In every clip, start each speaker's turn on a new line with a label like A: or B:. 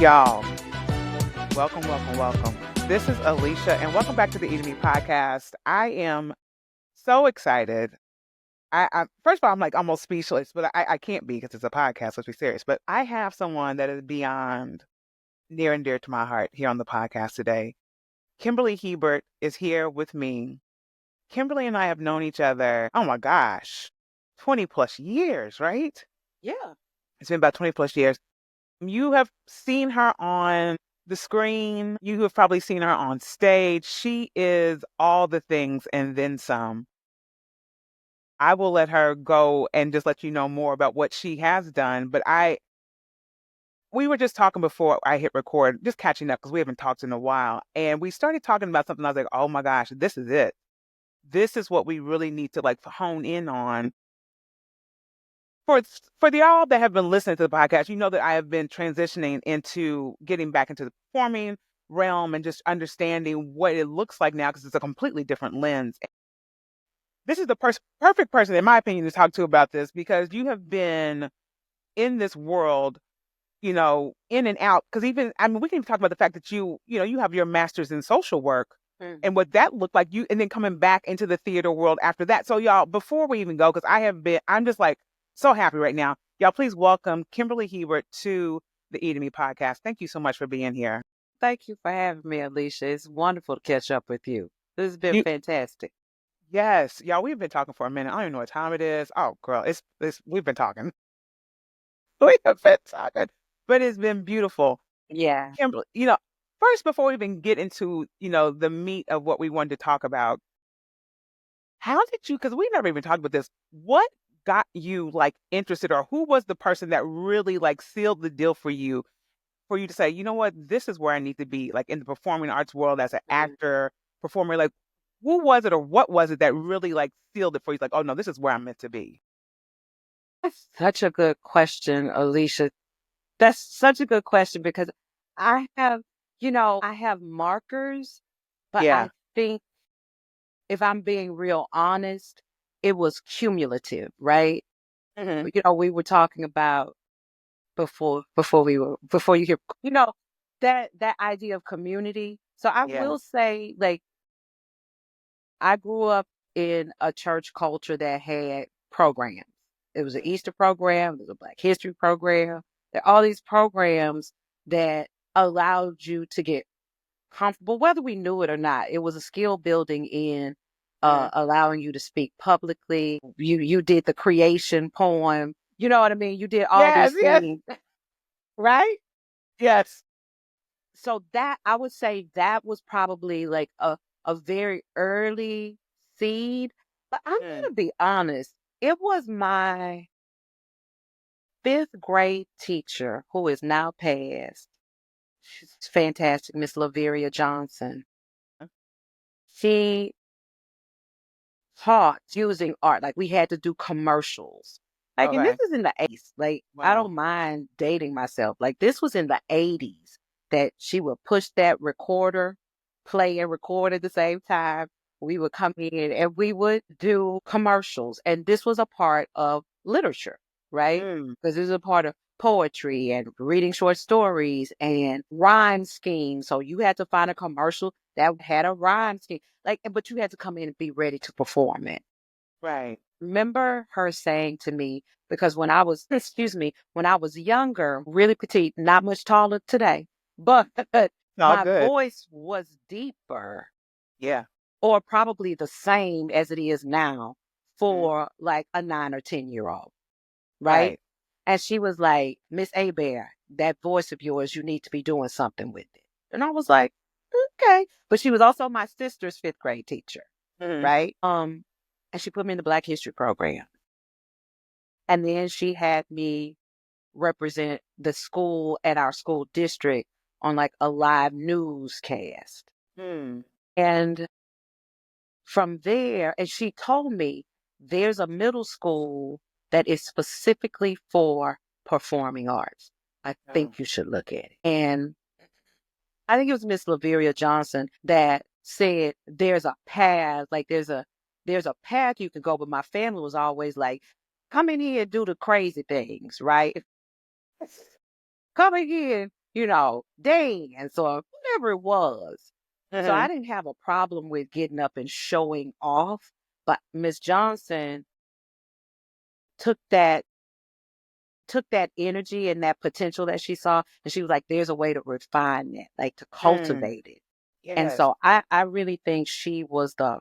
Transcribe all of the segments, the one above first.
A: Y'all, welcome. This is Alicia, and welcome back to the Eat Me podcast. I am so excited. I first of all, I'm like almost speechless, but I can't be because it's a podcast. Let's be serious. But I have someone that is beyond near and dear to my heart here on the podcast today. Kimberly Hébert is here with me. Kimberly and I have known each other, oh my gosh, 20 plus years, right?
B: Yeah.
A: It's been about 20 plus years. You have seen her on the screen. You have probably seen her on stage. She is all the things and then some. I will let her go and just let you know more about what she has done. But we were just talking before I hit record, just catching up because we haven't talked in a while. And we started talking about something. I was like, oh my gosh, this is it. This is what we really need to like hone in on. For the all that have been listening to the podcast, you know that I have been transitioning into getting back into the performing realm and just understanding what it looks like now because it's a completely different lens. This is the perfect person, in my opinion, to talk to about this because you have been in this world, in and out. Because we can even talk about the fact that you have your master's in social work and what that looked like and then coming back into the theater world after that. So y'all, before we even go, because I'm just like, so happy right now. Y'all, please welcome Kimberly Hébert to the Eat Me podcast. Thank you so much for being here.
B: Thank you for having me, Alicia. It's wonderful to catch up with you. This has been fantastic.
A: Yes, y'all, we've been talking for a minute. I don't even know what time it is. Oh, girl, we've been talking. We have been talking, but it's been beautiful.
B: Yeah.
A: Kimberly, first, before we even get into, the meat of what we wanted to talk about, how did you, because we never even talked about this, what got you like interested, or who was the person that really like sealed the deal for you to say, you know what, this is where I need to be, like in the performing arts world as an actor, performer, like who was it or what was it that really like sealed it for you? Like, oh no, this is where I'm meant to be.
B: That's such a good question, Alicia. That's such a good question because I have markers, but
A: Yeah.
B: I think if I'm being real honest, it was cumulative, right? We were talking about before you hear, that idea of community. So I will say, like, I grew up in a church culture that had programs. It was an Easter program, there was a Black History program. There are all these programs that allowed you to get comfortable, whether we knew it or not. It was a skill building in allowing you to speak publicly. You did the creation poem. You know what I mean? You did all these things, right?
A: Yes.
B: So that, I would say, that was probably like a very early seed. But I'm going to be honest, it was my fifth grade teacher who is now passed. She's fantastic, Miss Laveria Johnson. She taught using art. Like, we had to do commercials. Like, and this is in the 80s. Like, I don't mind dating myself. Like, this was in the 80s that she would push that recorder, play and record at the same time. We would come in and we would do commercials. And this was a part of literature, right? Because this is a part of poetry and reading short stories and rhyme schemes. So you had to find a commercial that had a rhyme scheme. Like, but you had to come in and be ready to perform it.
A: Right.
B: Remember her saying to me, because when I was, when I was younger, really petite, not much taller today, but my voice was deeper.
A: Yeah.
B: Or probably the same as it is now for like a 9 or 10-year-old. Right? And she was like, Miss Hebert, that voice of yours, you need to be doing something with it. And I was like, okay. But she was also my sister's fifth grade teacher. Right? And she put me in the Black History program. And then she had me represent the school at our school district on like a live newscast. And from there, and she told me there's a middle school that is specifically for performing arts. I think you should look at it. And I think it was Miss Laveria Johnson that said there's a path, like there's a path you can go, but my family was always like, come in here and do the crazy things, right? Come in here dance or whatever it was. So I
A: Mm-hmm.
B: didn't have a problem with getting up and showing off. But Miss Johnson took that took that energy and that potential that she saw, and she was like, there's a way to refine that, like to
A: Mm.
B: cultivate it. And
A: Yes.
B: so I really think she was the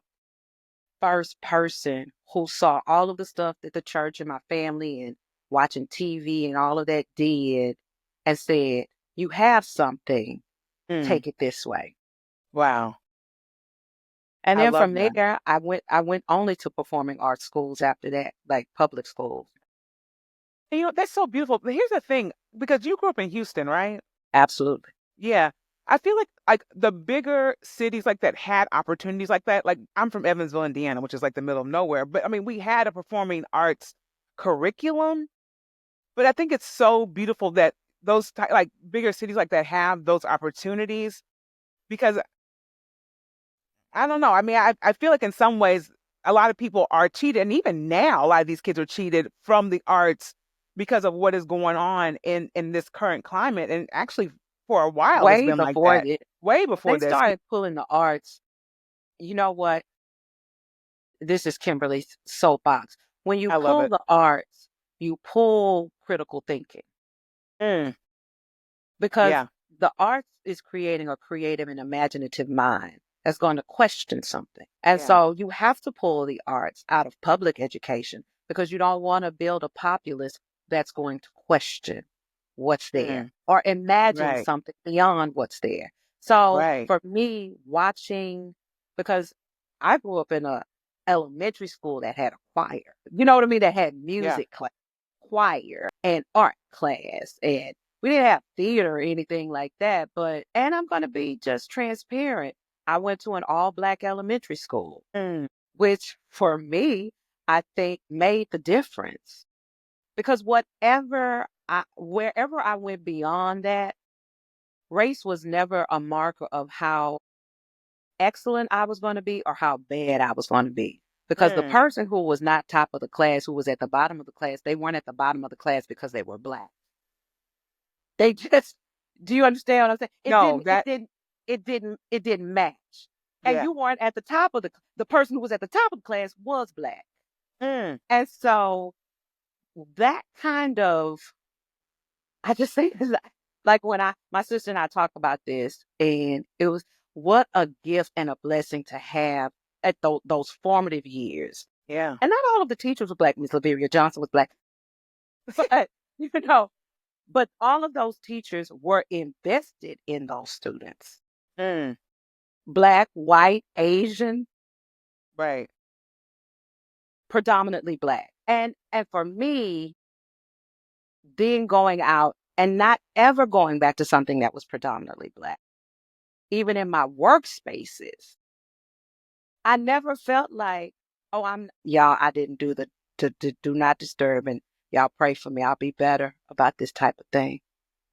B: first person who saw all of the stuff that the church and my family and watching TV and all of that did and said, you have something,
A: Mm.
B: take it this way.
A: Wow.
B: And
A: I
B: then
A: love
B: from
A: that.
B: there, I went only to performing arts schools after that, like public schools.
A: And, that's so beautiful. But here's the thing, because you grew up in Houston, right?
B: Absolutely.
A: Yeah. I feel like the bigger cities like that had opportunities like that. Like I'm from Evansville, Indiana, which is like the middle of nowhere. But I mean, we had a performing arts curriculum. But I think it's so beautiful that like bigger cities like that have those opportunities because I don't know. I mean, I feel like in some ways a lot of people are cheated, and even now a lot of these kids are cheated from the arts because of what is going on in this current climate. And actually, for a while, it's
B: Way
A: been like
B: before
A: that.
B: it,
A: Way
B: when
A: before
B: they
A: this.
B: started pulling the arts, you know what? This is Kimberly's soapbox. When you
A: I love
B: pull
A: it.
B: the arts, you pull critical thinking
A: Mm,
B: because
A: yeah.
B: the arts is creating a creative and imaginative mind that's going to question something. And
A: Yeah.
B: so you have to pull the arts out of public education because you don't want to build a populace that's going to question what's there
A: Mm,
B: or imagine
A: right.
B: something beyond what's there. So
A: Right.
B: for me, watching, because I grew up in a elementary school that had a choir, you know what I mean? That had
A: Yeah.
B: music class, choir, and art class, and we didn't have theater or anything like that. And I'm going to be just transparent. I went to an all black elementary school,
A: Mm,
B: which for me, I think made the difference because wherever I went beyond that, race was never a marker of how excellent I was going to be or how bad I was going to be. Because the
A: mm.
B: person who was not top of the class, who was at the bottom of the class, they weren't at the bottom of the class because they were black. They just, do you understand what I'm saying? It
A: No,
B: didn't, it
A: that,
B: didn't, it didn't match. And
A: yeah.
B: you weren't at the top of the person who was at the top of the class was black.
A: Mm,
B: And so that kind of, I just say, like when my sister and I talk about this, and it was what a gift and a blessing to have at those formative years.
A: yeah.
B: And not all of the teachers were black. Miss Laveria Johnson was black, but you know, but all of those teachers were invested in those students.
A: Mm,
B: Black, white, Asian,
A: right.
B: predominantly black. And for me, then going out and not ever going back to something that was predominantly black, even in my workspaces, I never felt like, oh, y'all, I didn't do the do not disturb, and y'all pray for me. I'll be better about this type of thing.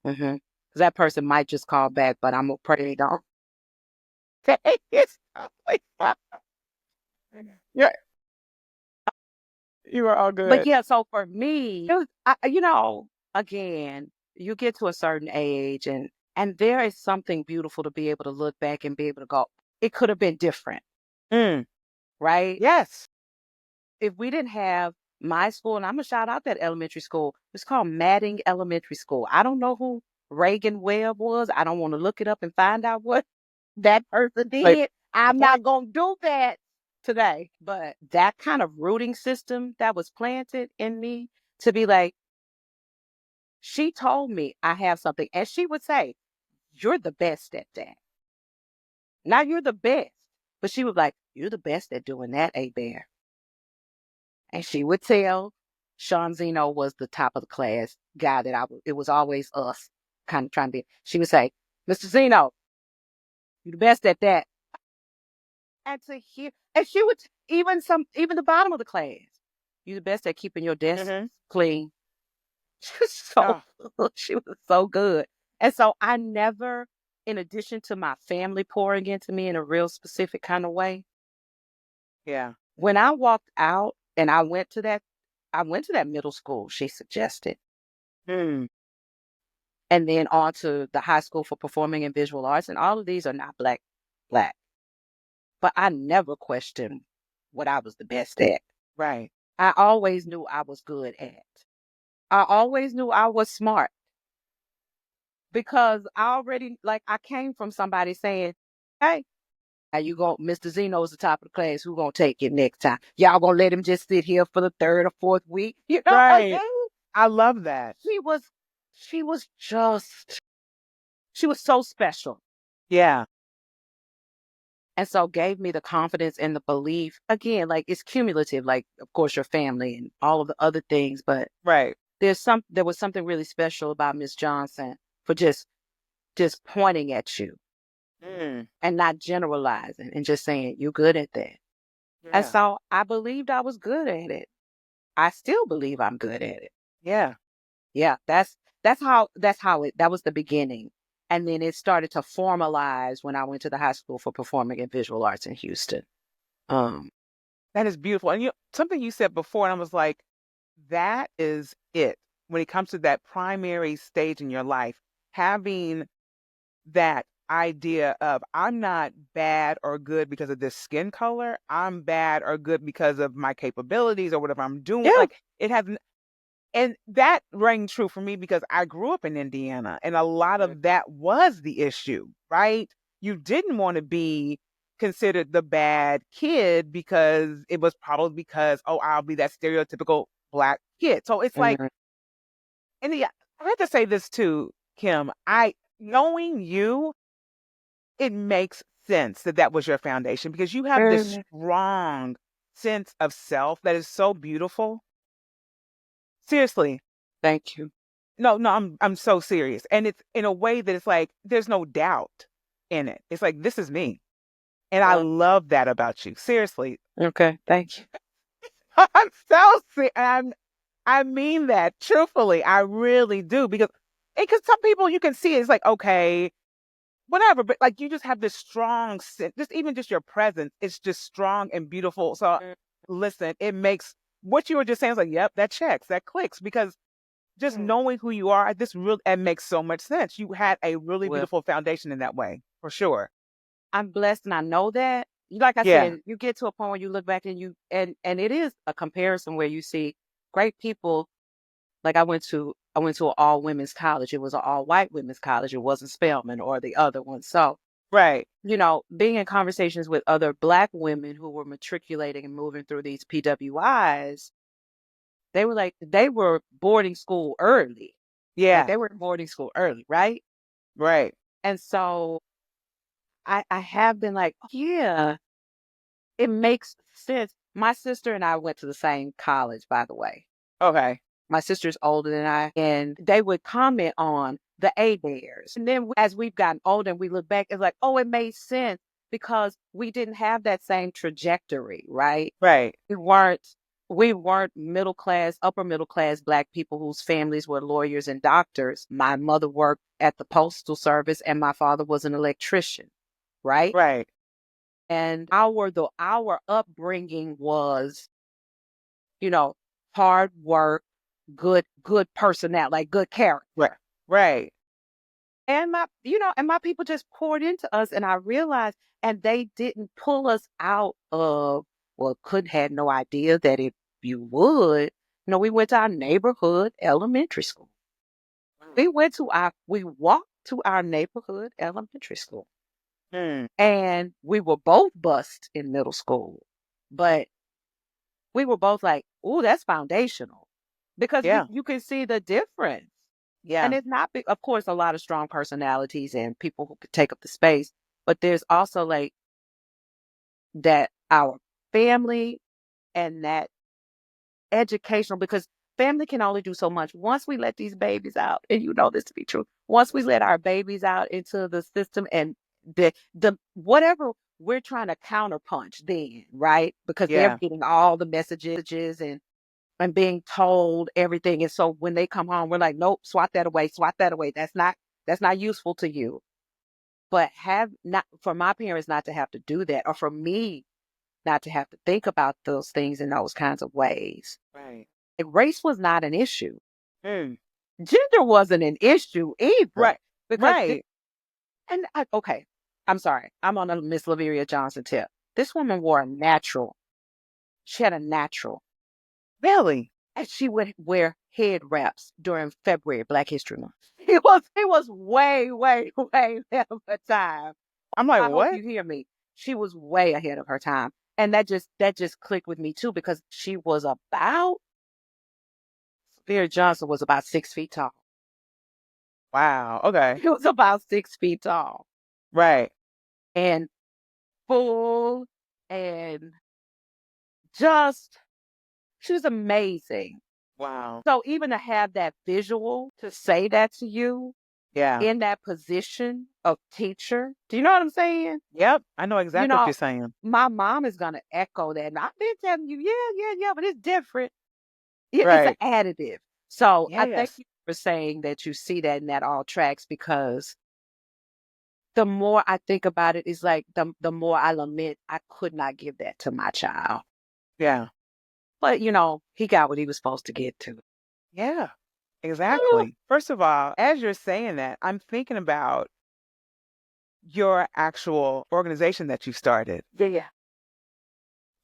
B: Because that person might just call back, but I'm going to pray they don't.
A: It's yeah, you are all
B: But
A: good.
B: yeah, so for me, again, you get to a certain age, and there is something beautiful to be able to look back and be able to go, it could have been different,
A: Mm,
B: right?
A: yes.
B: If we didn't have my school, and I'm gonna shout out that elementary school, it's called Madding Elementary School. I don't know who Reagan Webb was. I don't want to look it up and find out what that person
A: Like,
B: did.
A: the
B: I'm
A: point.
B: not gonna do that today. But that kind of rooting system that was planted in me to be like, she told me I have something. And she would say, you're the best at that. Now you're the best. But she was like, you're the best at doing that, Hebert. And she would tell Sean Zeno was the top of the class guy that it was always us kind of trying to be. She would say, Mr. Zeno, you're the best at that. And to hear, and she would, even the bottom of the class, you're the best at keeping your desk
A: Mm-hmm.
B: clean. She was so
A: Oh,
B: she was so good. And so I never, in addition to my family pouring into me in a real specific kind of way,
A: yeah.
B: when I walked out and I went to that middle school she suggested.
A: Mm,
B: and then on to the High School for Performing and Visual Arts. And all of these are not black. But I never questioned what I was the best at.
A: Right.
B: I always knew I was good at. I always knew I was smart because I already, like, I came from somebody saying, hey, how you going, Mr. Zeno's the top of the class, who gonna take it next time? Y'all gonna let him just sit here for the third or fourth week? You know what I
A: Right.
B: mean?
A: I love that.
B: She was so special.
A: Yeah.
B: And so gave me the confidence and the belief. Again, like, it's cumulative, like, of course, your family and all of the other things, but
A: Right.
B: there was something really special about Miss Johnson for just pointing at you
A: Mm.
B: and not generalizing and just saying, you're good at that. And
A: Yeah.
B: so I believed I was good at it. I still believe I'm good at it.
A: Yeah.
B: Yeah, that was the beginning. And then it started to formalize when I went to the High School for Performing and Visual Arts in Houston.
A: That is beautiful. And something you said before, and I was like, that is it. When it comes to that primary stage in your life, having that idea of I'm not bad or good because of this skin color. I'm bad or good because of my capabilities or whatever I'm doing.
B: Yeah.
A: Like it has, and that rang true for me because I grew up in Indiana and a lot of that was the issue, right? You didn't want to be considered the bad kid because it was probably because, oh, I'll be that stereotypical black kid. So it's like,
B: Mhm.
A: and yeah, I have to say this too, Kim. Knowing you, it makes sense that that was your foundation because you have this
B: Mhm.
A: strong sense of self that is so beautiful. Seriously.
B: Thank you.
A: No, no, I'm so serious. And it's in a way that it's like there's no doubt in it. It's like this is me. And I love that about you. Seriously.
B: Okay, thank you.
A: I'm so serious. I mean that truthfully. I really do because some people you can see it's like okay, whatever, but like you just have this strong sense, just even just your presence, it's just strong and beautiful. So listen, it makes what you were just saying is like, yep, that checks, that clicks because just knowing who you are, this really it makes so much sense. You had a really
B: Well,
A: beautiful foundation in that way, for sure.
B: I'm blessed and I know that. Like I
A: Yeah.
B: said, you get to a point where you look back and and it is a comparison where you see great people. Like I went to an all women's college. It was an all white women's college. It wasn't Spelman or the other one. So,
A: Right.
B: being in conversations with other black women who were matriculating and moving through these PWIs, they were boarding school early. Like
A: Yeah.
B: they were in boarding school early, right?
A: Right.
B: And so I have been like, "Oh, yeah, it makes sense." My sister and I went to the same college, by the way.
A: Okay.
B: My sister's older than I, and they would comment on the A bears. And then as we've gotten older and we look back, it's like, oh, it made sense because we didn't have that same trajectory, right?
A: Right.
B: We weren't middle class, upper middle class black people whose families were lawyers and doctors. My mother worked at the postal service and my father was an electrician, right?
A: Right.
B: And our upbringing was, you know, hard work, good personality, like good character.
A: Right. Right.
B: And my people just poured into us and I realized and they didn't pull us out of well, couldn't had no idea that if you would. We went to our neighborhood elementary school. We walked to our neighborhood elementary school.
A: Mm.
B: And we were both bused in middle school. But we were both like, "Ooh, that's foundational," because
A: Yeah.
B: you can see the difference. And
A: Yeah.
B: it's not big, of course, a lot of strong personalities and people who could take up the space, but there's also like that our family and that educational because family can only do so much. Once we let these babies out, and you know this to be true, once we let our babies out into the system and the whatever we're trying to counterpunch then, right? Because they're
A: Yeah.
B: getting all the messages and being told everything. And so when they come home, we're like, nope, swat that away. That's not useful to you. But have not for my parents not to have to do that, or for me not to have to think about those things in those kinds of ways.
A: Right.
B: Like, race was not an issue.
A: Mm.
B: Gender wasn't an issue either.
A: Right.
B: Because,
A: Right.
B: okay, I'm sorry. I'm on a Miss Laveria Johnson tip. This woman wore a natural. She had a natural.
A: Really?
B: And she would wear head wraps during February, Black History Month. It was way, way, way ahead of her time.
A: I'm like,
B: I hope
A: what?
B: you hear me. She was way ahead of her time. And that just clicked with me too, because Vera Johnson was about 6 feet tall.
A: Wow. Okay.
B: She was about 6 feet tall
A: Right.
B: and full and just, she was amazing.
A: Wow.
B: So even to have that visual to say that to you
A: Yeah.
B: in that position of teacher, do you know what I'm saying?
A: Yep. I know
B: You
A: exactly what
B: know,
A: you're saying.
B: my mom is going to echo that. And I've been telling you, yeah, yeah, yeah, but it's different. It's an
A: Right.
B: additive. So I thank
A: Yes.
B: you for saying that you see that and that all tracks, because the more I think about it, it's like the more I lament I could not give that to my child.
A: Yeah.
B: But he got what he was supposed to get to.
A: Yeah. Exactly. First of all, as you're saying that, I'm thinking about your actual organization that you started.
B: Yeah.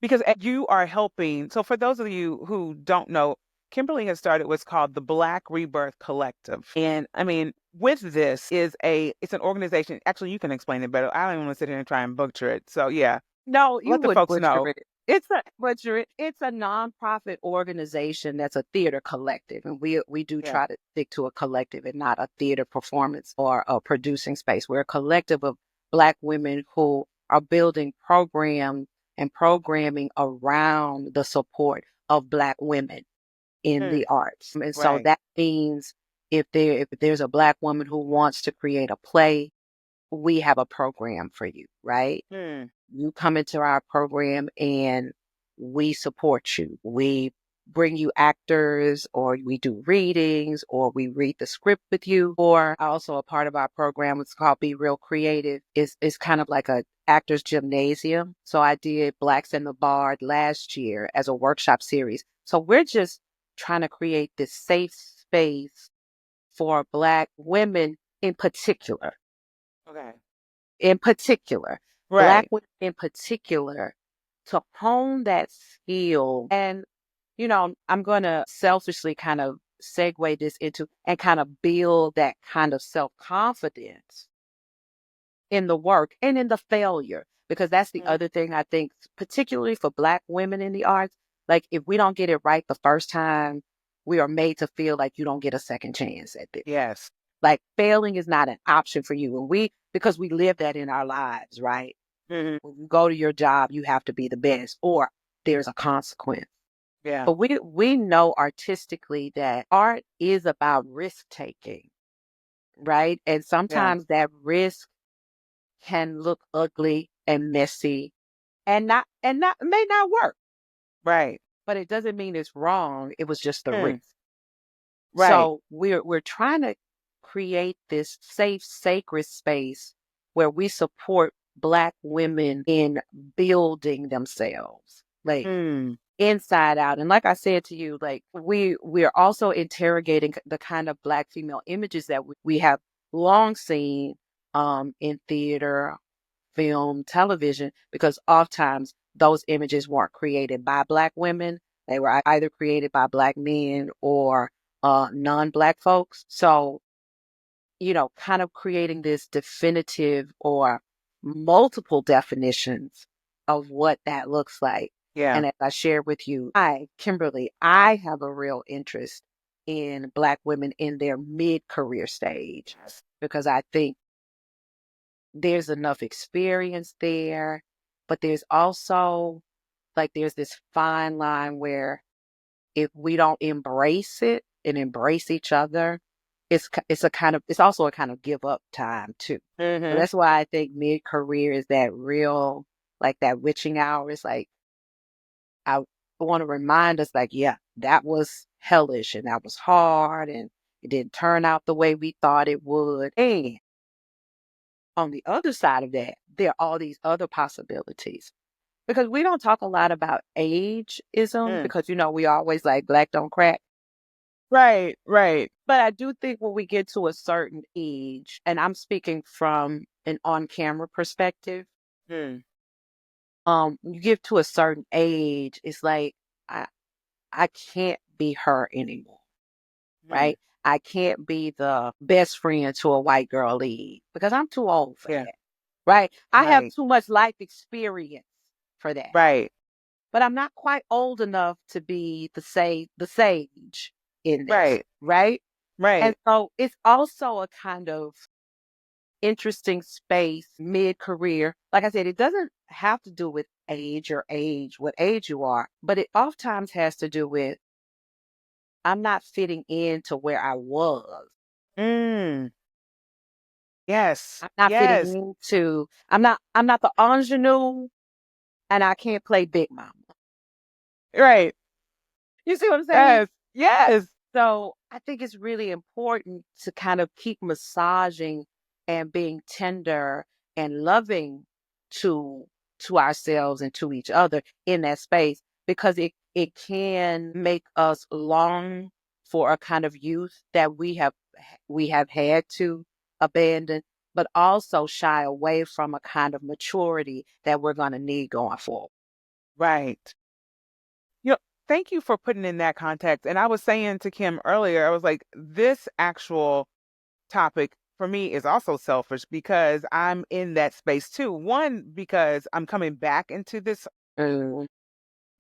A: Because you are helping. So, for those of you who don't know, Kimberly has started what's called the Black Rebirth Collective. And I mean, with this it's an organization. Actually, you can explain it better. I don't even want to sit here and try and butcher it. So, yeah,
B: No, you
A: let the
B: wouldn't
A: folks
B: butcher
A: know.
B: it. It's a nonprofit organization that's a theater collective, and we do
A: Yeah.
B: try to stick to a collective and not a theater performance or a producing space. We're a collective of Black women who are building programs and programming around the support of Black women in
A: Mm,
B: the arts. And so
A: right.
B: that means if there's a Black woman who wants to create a play, we have a program for you, right?
A: Mm,
B: You come into our program and we support you. We bring you actors, or we do readings, or we read the script with you. Or also a part of our program, it's called Be Real Creative. Is kind of like a actors gymnasium. So I did Blacks in the Bard last year as a workshop series. So we're just trying to create this safe space for Black women in particular,
A: okay.
B: in particular, Black
A: Right.
B: women in particular, to hone that skill. And, I'm going to selfishly kind of segue this into and kind of build that kind of self confidence in the work and in the failure. Because that's the
A: Mhm.
B: other thing I think, particularly for Black women in the arts. Like, if we don't get it right the first time, we are made to feel like you don't get a second chance at this.
A: Yes.
B: Like, failing is not an option for you. And because we live that in our lives, right?
A: Hmm.
B: When you go to your job, you have to be the best, or there's a consequence.
A: Yeah.
B: But we know artistically that art is about risk taking, right? And
A: Yeah.
B: sometimes that risk can look ugly and messy and not may not work,
A: Right.
B: but it doesn't mean it's wrong. It was just the
A: Mm,
B: risk.
A: right.
B: So we're trying to create this safe, sacred space where we support Black women in building themselves, like
A: Mm,
B: inside out. And like I said to you, like we're also interrogating the kind of Black female images that we have long seen in theater, film, television, because oftentimes those images weren't created by Black women. They were either created by Black men or non-Black folks. So, kind of creating this definitive or multiple definitions of what that looks like.
A: yeah.
B: And as I shared with you, Kimberly, I have a real interest in Black women in their mid-career stage, because I think there's enough experience there, but there's also there's this fine line where if we don't embrace it and embrace each other, it's also a kind of give up time too. So
A: Hmm.
B: that's why I think mid career is that real, like that witching hour. It's like I want to remind us, like, yeah, that was hellish and that was hard and it didn't turn out the way we thought it would. And on the other side of that, there are all these other possibilities. Because we don't talk a lot about ageism,
A: Mm,
B: because we always like Black don't crack.
A: Right, right.
B: But I do think when we get to a certain age, and I'm speaking from an on-camera perspective,
A: Mm,
B: when you get to a certain age, it's like I I can't be her anymore,
A: mm,
B: right? I can't be the best friend to a white girl lead because I'm too old for
A: yeah,
B: that, right? I have
A: right,
B: too much life experience for that.
A: right,
B: But I'm not quite old enough to be the sage in this,
A: right,
B: right? And
A: right.
B: so it's also a kind of interesting space mid-career. Like I said, it doesn't have to do with age, what age you are, but it oftentimes has to do with I'm not fitting into where I was.
A: Mm, yes,
B: I'm not fitting
A: yes,
B: into I'm not the ingenue and I can't play big mama.
A: right,
B: You see what I'm saying?
A: yes, yes,
B: So I think it's really important to kind of keep massaging and being tender and loving to ourselves and to each other in that space because it can make us long for a kind of youth that we have had to abandon, but also shy away from a kind of maturity that we're going to need going forward.
A: right. You know, thank you for putting in that context. And I was saying to Kim earlier, I was like, this actual topic for me is also selfish because I'm in that space too. One, because I'm coming back into this
B: Mm,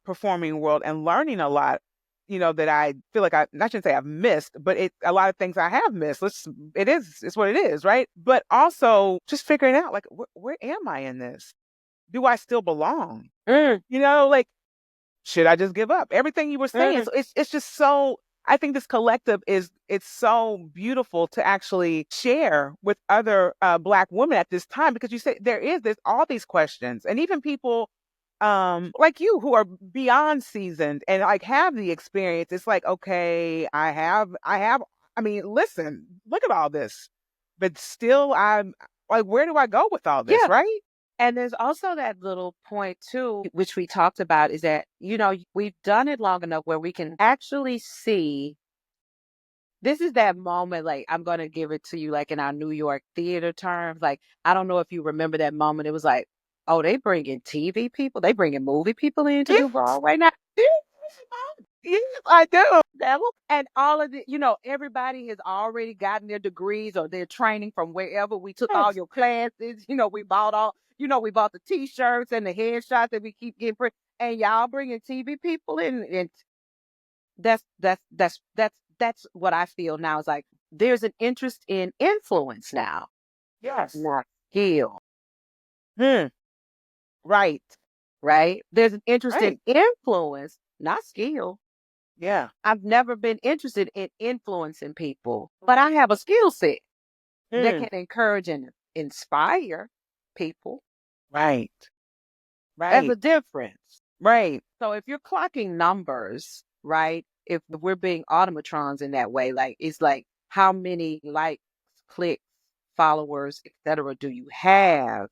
A: performing world and learning a lot, that I feel like I shouldn't say I've missed, but a lot of things I have missed. It's what it is, right? But also just figuring out like, where am I in this? Do I still belong?
B: mm,
A: Like, should I just give up? Everything you were saying.
B: mm.
A: So it's just so I think this collective it's so beautiful to actually share with other black women at this time because you say there's all these questions and even people like you who are beyond seasoned and like have the experience. It's like, okay, I have I mean, listen, look at all this. But still I'm like, where do I go with all this,
B: Yeah.
A: right?
B: And there's also that little point too, which we talked about, is that, we've done it long enough where we can actually see this is that moment, like I'm gonna give it to you like in our New York theater terms. Like, I don't know if you remember that moment. It was like, oh, they bringing TV people, they bringing movie people in to do
A: Yes.
B: Broadway now.
A: Yes, I do.
B: Level. And all of the, everybody has already gotten their degrees or their training from wherever. We took all
A: Yes.
B: your classes, we bought the t-shirts and the headshots that we keep getting free. And y'all bringing TV people in. And that's what I feel now is like, there's an interest in influence now,
A: Yes.
B: not skill,
A: Hmm. Right.
B: right? There's an interest in
A: Right.
B: influence, not skill.
A: Yeah.
B: I've never been interested in influencing people, but I have a skill set that
A: Hmm.
B: can encourage and inspire people.
A: Right.
B: That's a
A: Right.
B: difference.
A: Right.
B: So if you're clocking numbers, right? If we're being automatrons in that way, like it's like how many likes, clicks, followers, etc. do you have?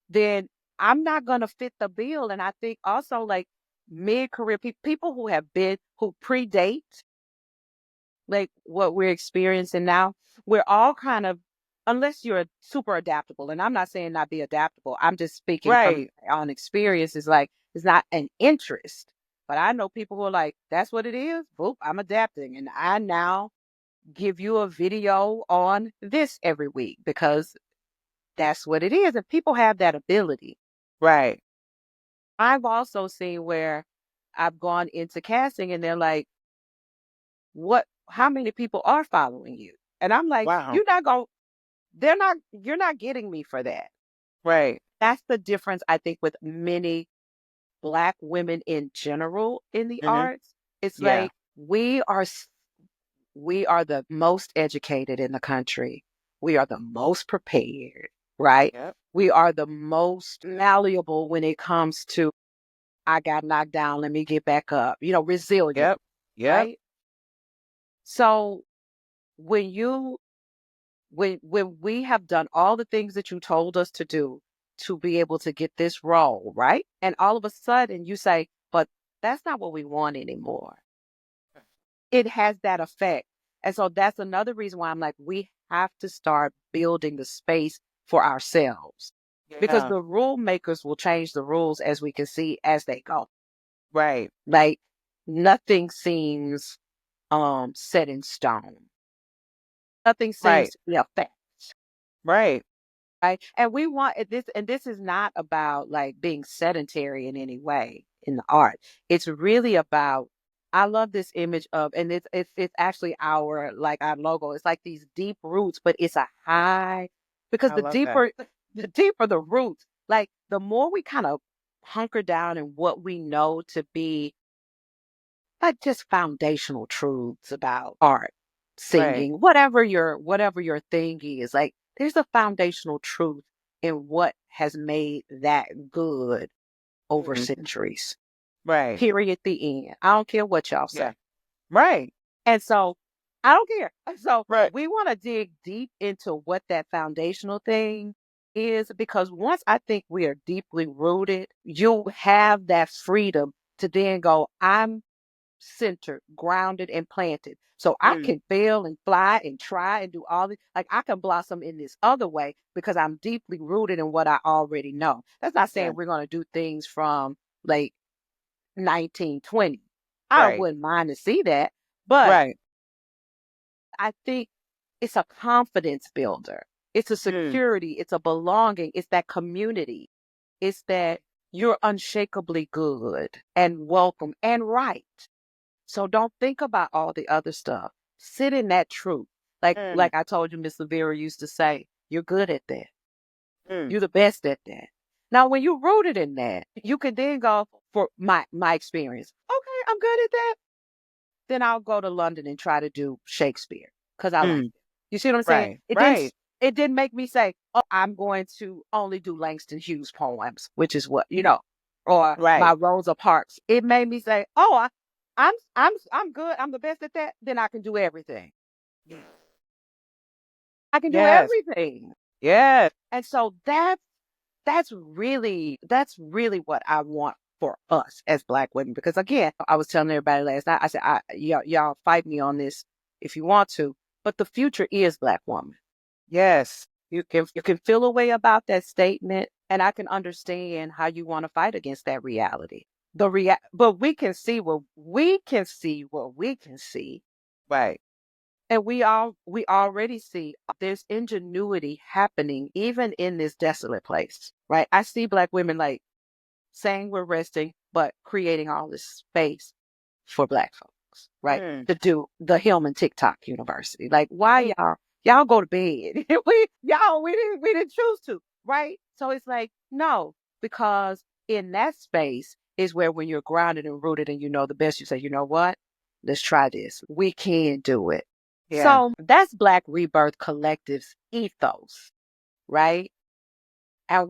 B: Then I'm not gonna fit the bill. And I think also like mid-career people who predate like what we're experiencing now, we're all kind of, unless you're super adaptable, and I'm not saying not be adaptable, I'm just speaking from
A: Right.
B: my own experience, is like it's not an interest. But I know people who are like, that's what it is. Boop, I'm adapting. And I now give you a video on this every week because that's what it is. And people have that ability.
A: Right.
B: I've also seen where I've gone into casting and they're like, how many people are following you? And I'm like,
A: Wow.
B: you're not getting me for that.
A: Right.
B: That's the difference, I think, with many Black women in general in the
A: Hmm.
B: arts. It's
A: Yeah.
B: like we are the most educated in the country. We are the most prepared, right?
A: Yep.
B: We are the most malleable when it comes to I got knocked down, let me get back up, resilient,
A: Yep. Yep.
B: right? So when you when we have done all the things that you told us to do to be able to get this role, right? And all of a sudden you say, but that's not what we want anymore. it has that effect. And so that's another reason why I'm like, we have to start building the space for ourselves because
A: Yeah.
B: the rule makers will change the rules as we can see as they go.
A: Right.
B: Like nothing seems set in stone. Nothing seems
A: Right.
B: to be a fact.
A: Right.
B: Right. And we want this, and this is not about like being sedentary in any way in the art. It's really about, I love this image of, and it's actually our, like our logo. It's like these deep roots, but it's a high, because
A: I love that.
B: the deeper the roots, like the more we kind of hunker down in what we know to be like just foundational truths about art,
A: Right.
B: singing, whatever your thing is. Like there's a foundational truth in what has made that good over
A: Mm.
B: centuries.
A: Right.
B: Period. The end. I don't care what y'all say.
A: Yeah. Right.
B: And so I don't care. So
A: Right.
B: we want to dig deep into what that foundational thing is, because once I think we are deeply rooted, you'll have that freedom to then go, I'm centered, grounded, and planted. So I
A: Mm.
B: can fail and fly and try and do all this. Like I can blossom in this other way because I'm deeply rooted in what I already know. That's not
A: Yeah.
B: saying we're going to do things from like 1920. I
A: Right.
B: wouldn't mind to see that, but
A: Right.
B: I think it's a confidence builder. It's a
A: Mm.
B: security. It's a belonging. It's that community. It's that you're unshakably good and welcome and right. So don't think about all the other stuff. Sit in that truth.
A: Mm.
B: Like I told you, Miss Lavera used to say, you're good at that.
A: Mm.
B: You're the best at that. Now, when you're rooted in that, you can then go for my experience. Okay, I'm good at that. Then I'll go to London and try to do Shakespeare because I like
A: Mm.
B: it. You see what I'm saying?
A: Right. Right.
B: It didn't make me say, oh, I'm going to only do Langston Hughes poems, which is what, you know, or my
A: Right.
B: Rosa Parks. It made me say, oh, I'm good. I'm the best at that. Then I can do everything. I can do
A: Yes.
B: everything.
A: Yes.
B: And so that's really what I want for us as Black women. Because again, I was telling everybody last night, I said, y'all fight me on this if you want to, but the future is Black woman.
A: Yes.
B: You can feel a way about that statement, and I can understand how you want to fight against that reality. But we can see what we can see,
A: Right.
B: and we already see there's ingenuity happening even in this desolate place, right? I see Black women like saying we're resting, but creating all this space for Black folks, right?
A: Mm.
B: To do the Hillman TikTok University. Like, why
A: Mm.
B: y'all go to bed? We didn't choose to, right? So it's like, no, because in that space is where when you're grounded and rooted and you know the best, you say, you know what? Let's try this. We can do it.
A: Yeah.
B: So that's Black Rebirth Collective's ethos, right? And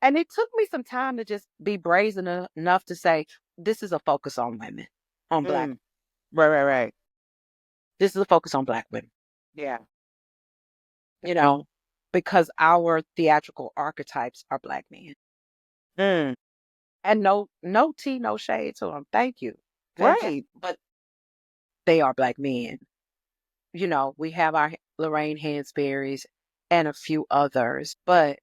B: and it took me some time to just be brazen enough to say, this is a focus on women, on Black.
A: Mm. Right. Right. Right.
B: This is a focus on Black women,
A: Yeah.
B: you know, because our theatrical archetypes are Black men.
A: Mm.
B: And no tea, no shade to them. Thank you. Fantastic.
A: Right.
B: But they are Black men. We have our Lorraine Hansberry's and a few others. But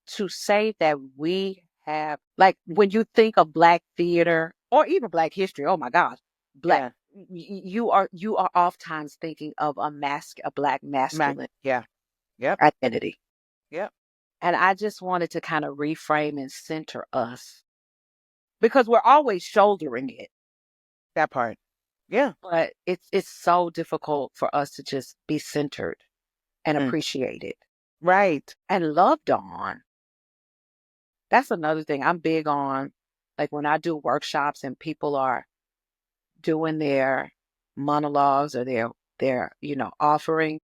B: to say that we have, like, when you think of Black theater or even Black history, oh my gosh, Black,
A: Yeah.
B: you are oftentimes thinking of a Black masculine
A: Yeah. Yep.
B: identity.
A: Yep.
B: And I just wanted to kind of reframe and center us because we're always shouldering it,
A: That part. Yeah.
B: but it's so difficult for us to just be centered and
A: Mm.
B: appreciated
A: Right.
B: and loved on. That's another thing I'm big on. Like when I do workshops and people are doing their monologues or their offering,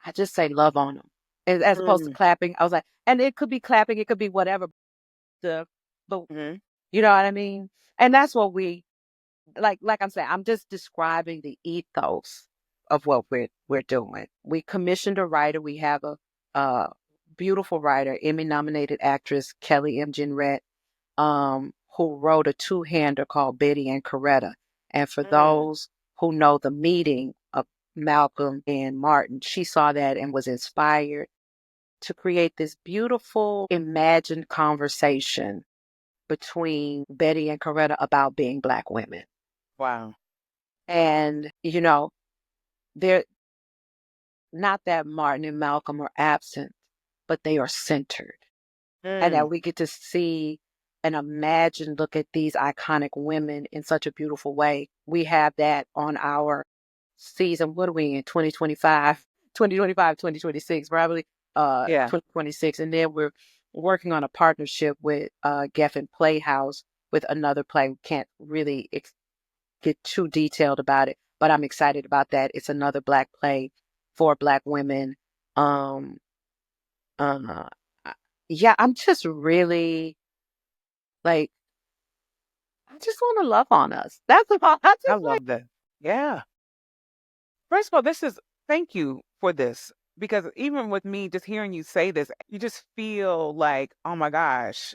B: I just say love on them as opposed to
A: Mm.
B: clapping. I was like, and it could be clapping, it could be whatever stuff, but
A: Mm-hmm.
B: you know what I mean? And that's what we like I'm saying, I'm just describing the ethos of what we're doing. We commissioned a writer. We have a beautiful writer, Emmy nominated actress Kelly M. Jenrette, who wrote a two-hander called Betty and Coretta. And for those who know the meeting of Malcolm and Martin, she saw that and was inspired to create this beautiful imagined conversation between Betty and Coretta about being Black women.
A: Wow.
B: And, they're not that Martin and Malcolm are absent, but they are centered. And that we get to see and imagine, look at these iconic women in such a beautiful way. We have that on our season. What are we in? 2025, 2026, probably
A: Yeah.
B: 2026. And then we're working on a partnership with Geffen Playhouse with another play. We can't really get too detailed about it, but I'm excited about that. It's another Black play for Black women. Um, uh, yeah, I'm just really like, I just want to love on us. That's all.
A: I love that. Yeah. First of all, thank you for this, because even with me just hearing you say this, you just feel like, oh my gosh,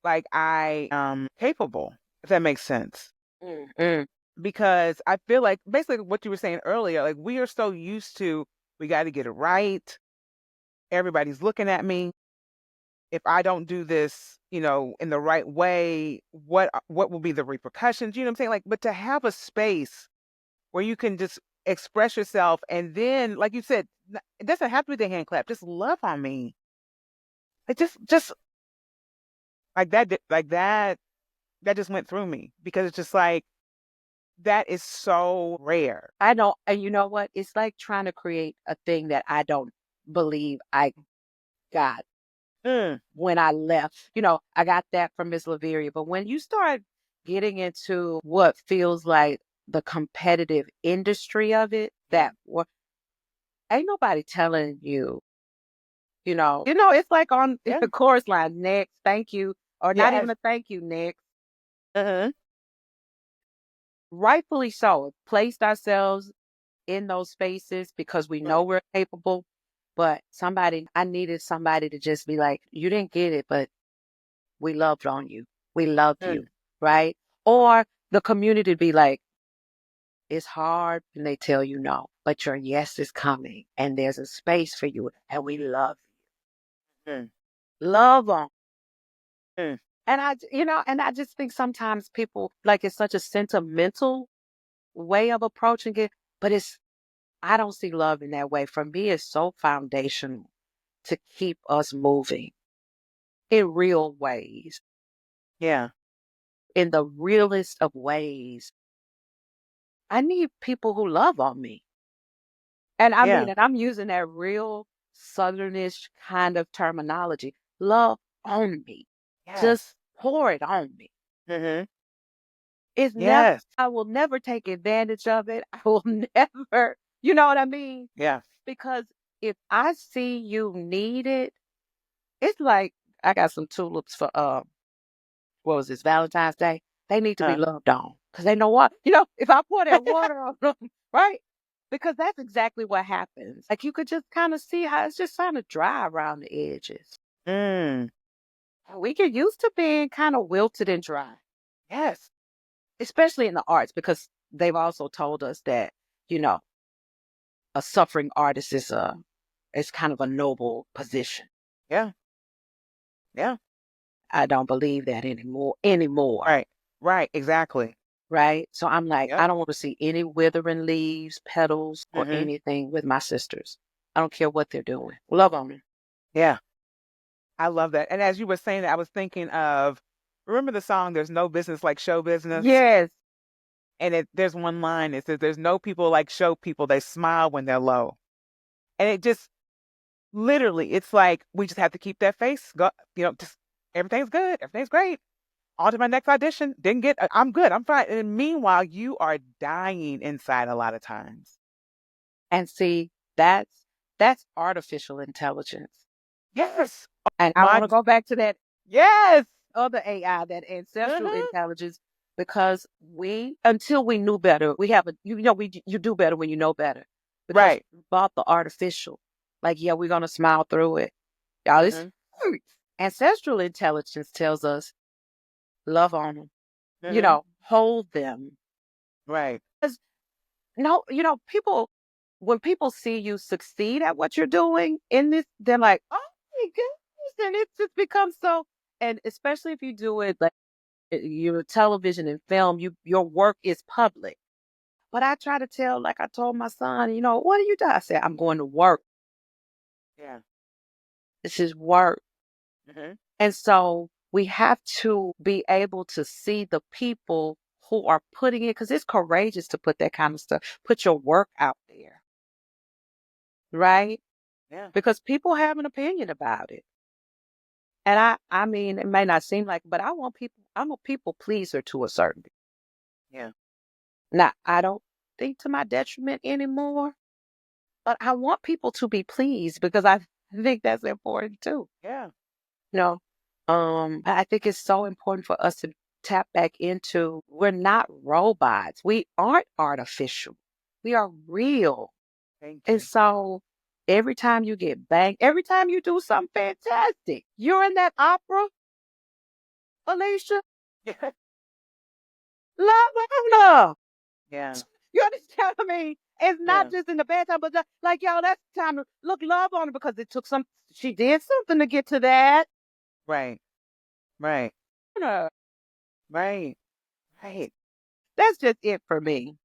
A: like I am capable, if that makes sense.
B: Mm-hmm.
A: Because I feel like basically what you were saying earlier, like we are so used to, we got to get it right. Everybody's looking at me. If I don't do this, in the right way, what will be the repercussions? You know what I'm saying? Like, but to have a space where you can just express yourself, and then, like you said, it doesn't have to be the hand clap. Just love on me. It just like that, like that. That just went through me, because it's just like that is so rare.
B: I know. And you know what? It's like trying to create a thing that I don't believe I got when I left. I got that from Miss Laveria. But when you start getting into what feels like the competitive industry of it, ain't nobody telling you, it's like on the chorus line, next, thank you, or not even a thank you, next. Rightfully so. Placed ourselves in those spaces because we know we're capable. But I needed somebody to just be like, you didn't get it, but we loved on you. We loved you, right? Or the community be like, it's hard when they tell you no, but your yes is coming and there's a space for you and we love you. Love on. And I just think sometimes people, like, it's such a sentimental way of approaching it, but I don't see love in that way. For me, it's so foundational to keep us moving in real ways.
A: Yeah.
B: In the realest of ways. I need people who love on me. And I mean, and I'm using that real Southernish kind of terminology. Love on me.
A: Yes.
B: Just pour it on me. It's never, I will never take advantage of it. I will never, you know what I mean?
A: Yeah.
B: Because if I see you need it, it's like I got some tulips for what was this, Valentine's Day? They need to be loved on. Because they know what? If I pour that water on them, right? Because that's exactly what happens. Like, you could just kind of see how it's just kind of dry around the edges. We get used to being kind of wilted and dry.
A: Yes.
B: Especially in the arts, because they've also told us that, a suffering artist is kind of a noble position.
A: Yeah. Yeah.
B: I don't believe that anymore.
A: Right. Exactly.
B: Right. So I'm like, I don't want to see any withering leaves, petals, or anything with my sisters. I don't care what they're doing. Love on them.
A: Yeah. I love that. And as you were saying that, I was thinking of, remember the song, There's No Business Like Show Business?
B: Yes.
A: And there's one line, it says, there's no people like show people, they smile when they're low. And it just, literally, it's like, we just have to keep that face, just, everything's good, everything's great. On to my next audition. Didn't get, I'm good, I'm fine. And meanwhile, you are dying inside a lot of times.
B: And see, that's artificial intelligence.
A: Yes.
B: And I want to go back to that.
A: Yes.
B: Other AI, that ancestral intelligence, because until we knew better, we have you do better when you know better. Because we bought the artificial. Like, yeah, we're going to smile through it. Y'all, this ancestral intelligence tells us, love on them, hold them,
A: Right.
B: No, people, when people see you succeed at what you're doing in this, they're like, oh my goodness. And it just becomes so, and especially if you do it like your television and film, your work is public. But I try to tell, like I told my son, what are you doing? I said, I'm going to work.
A: Yeah.
B: This is work.
A: Hmm.
B: And so we have to be able to see the people who are putting it, because it's courageous to put that kind of stuff, put your work out there, right?
A: Yeah.
B: Because people have an opinion about it. And I mean, it may not seem like, but I'm a people pleaser to a certain degree.
A: Yeah.
B: Now, I don't think to my detriment anymore, but I want people to be pleased because I think that's important too.
A: Yeah.
B: You know, I think it's so important for us to tap back into we're not robots. We aren't artificial. We are real.
A: Thank
B: And
A: you.
B: so every time you get banged, every time you do something fantastic, you're in that opera, Alicia,
A: Yeah.
B: love owner.
A: Yeah.
B: You understand what I mean? It's not
A: Yeah.
B: just in the bad time, but like, y'all, that's time to look love on her because she did something to get to that.
A: Right. Right.
B: Honor.
A: Right. Right.
B: That's just it for me.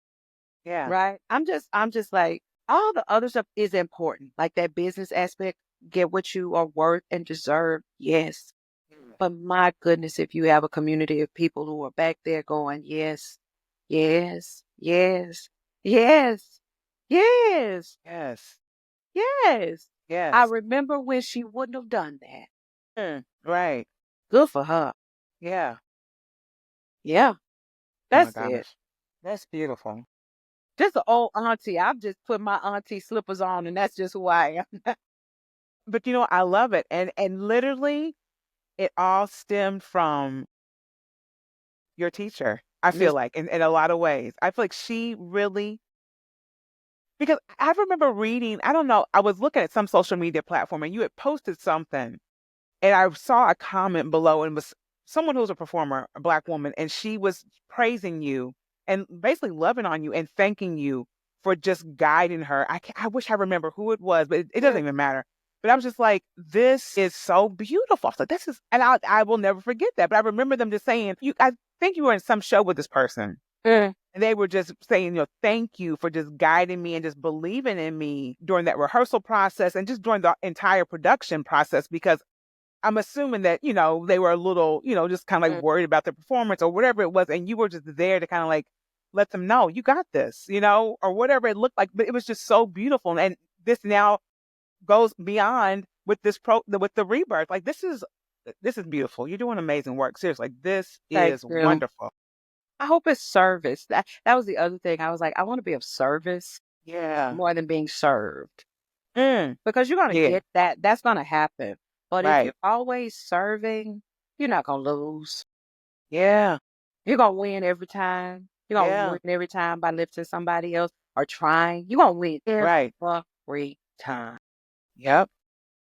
A: Yeah.
B: Right? I'm just like, all the other stuff is important. Like that business aspect, get what you are worth and deserve. Yes. But my goodness, if you have a community of people who are back there going, yes, yes, yes, yes, yes,
A: Yes.
B: yes. I
A: Yes.
B: remember when she wouldn't have done that.
A: Right.
B: Good for her.
A: Yeah.
B: Yeah,
A: Oh my
B: that's it.
A: gosh. That's beautiful.
B: Just an old auntie. I've just put my auntie slippers on, and that's just who I am.
A: But I love it. And literally it all stemmed from your teacher. I feel
B: Miss
A: like in a lot of ways. I feel like she really, because I remember reading, I don't know, I was looking at some social media platform and you had posted something and I saw a comment below and it was someone who was a performer, a Black woman, and she was praising you and basically loving on you and thanking you for just guiding her. I wish I remember who it was, but it doesn't even matter. But I was just like, this is so beautiful. So this is, and I will never forget that. But I remember them just saying, I think you were in some show with this person.
B: Mm,
A: And they were just saying, thank you for just guiding me and just believing in me during that rehearsal process and just during the entire production process because I'm assuming that, they were a little, just kind of like
B: mm,
A: worried about the performance or whatever it was. And you were just there to kind of like let them know you got this, or whatever it looked like. But it was just so beautiful. And this now goes beyond with with the rebirth. Like this is beautiful. You're doing amazing work. Seriously, like this
B: thank
A: is
B: you.
A: wonderful.
B: I hope it's service. That was the other thing. I was like, I want to be of service
A: Yeah.
B: more than being served.
A: Mm,
B: Because you're gonna
A: yeah.
B: get that. That's gonna happen. But if you're
A: Right.
B: always serving, you're not gonna lose.
A: Yeah.
B: You're gonna win every time. You're gonna
A: Yeah.
B: win every time by lifting somebody else or trying. You're gonna win
A: Right.
B: every time.
A: Yep.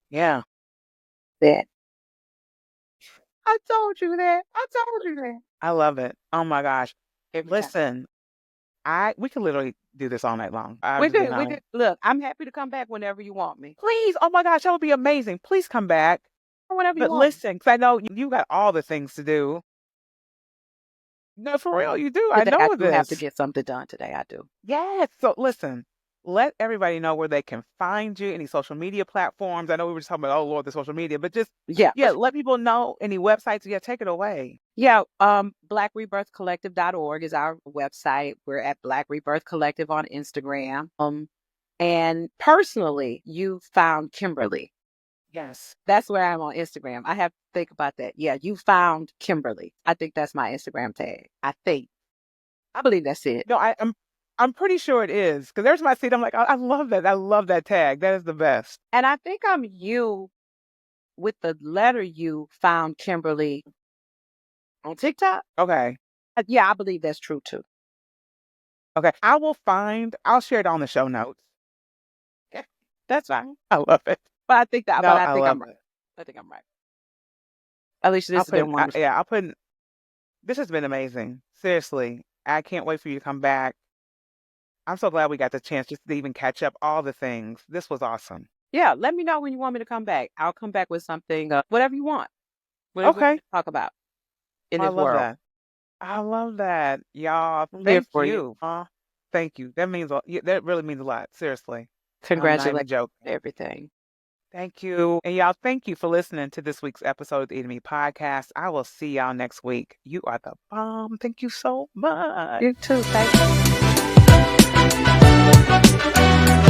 A: Yeah.
B: That I told you that. I told you that.
A: I love it. Oh my gosh.
B: Every time.
A: Listen, we could literally do this all night long. I'm
B: We
A: just being
B: did. We
A: honest.
B: did. Look, I'm happy to come back whenever you want me.
A: Please. Oh my gosh, that would be amazing. Please come back.
B: Whenever you
A: But
B: want me.
A: listen, because I know you got all the things to do. No, for real, you do. I
B: Today I
A: know
B: do have to
A: this.
B: get something done today. I do.
A: Yes. So listen, let everybody know where they can find you, any social media platforms. I know we were just talking about, oh Lord, the social media, but just,
B: Yeah.
A: yeah, let people know any websites. Yeah, take it away.
B: Yeah, blackrebirthcollective.org is our website. We're at Black Rebirth Collective on Instagram. And personally, you found Kimberly.
A: Yes.
B: That's where I'm on Instagram. I have to think about that. Yeah, you found Kimberly. I think that's my Instagram tag. I think. I believe that's it.
A: No, I'm pretty sure it is because there's my seat. I'm like, I love that. I love that tag. That is the best.
B: And I think I'm you with the letter U found Kimberly on TikTok.
A: Okay.
B: Yeah, I believe that's true too.
A: Okay. I'll share it on the show notes.
B: Okay, that's fine.
A: I love it.
B: But I think that. But
A: No,
B: I
A: I
B: think I'm
A: love
B: right.
A: it.
B: I think I'm right. Alicia, this has been wonderful.
A: I'll put in, this has been amazing. Seriously. I can't wait for you to come back. I'm so glad we got the chance just to even catch up all the things. This was awesome.
B: Yeah, let me know when you want me to come back. I'll come back with something, whatever you want. Whatever we
A: Okay.
B: talk about in
A: I
B: this
A: love
B: world.
A: that. I love that. Y'all,
B: I'm here
A: thank
B: for you.
A: you. Thank you. That means that really means a lot. Seriously. I'm not even
B: Congratulations
A: joking.
B: on everything.
A: Thank you. And y'all, thank you for listening to this week's episode of the Enemy Podcast. I will see y'all next week. You are the bomb. Thank you so much.
B: You too. Thank you.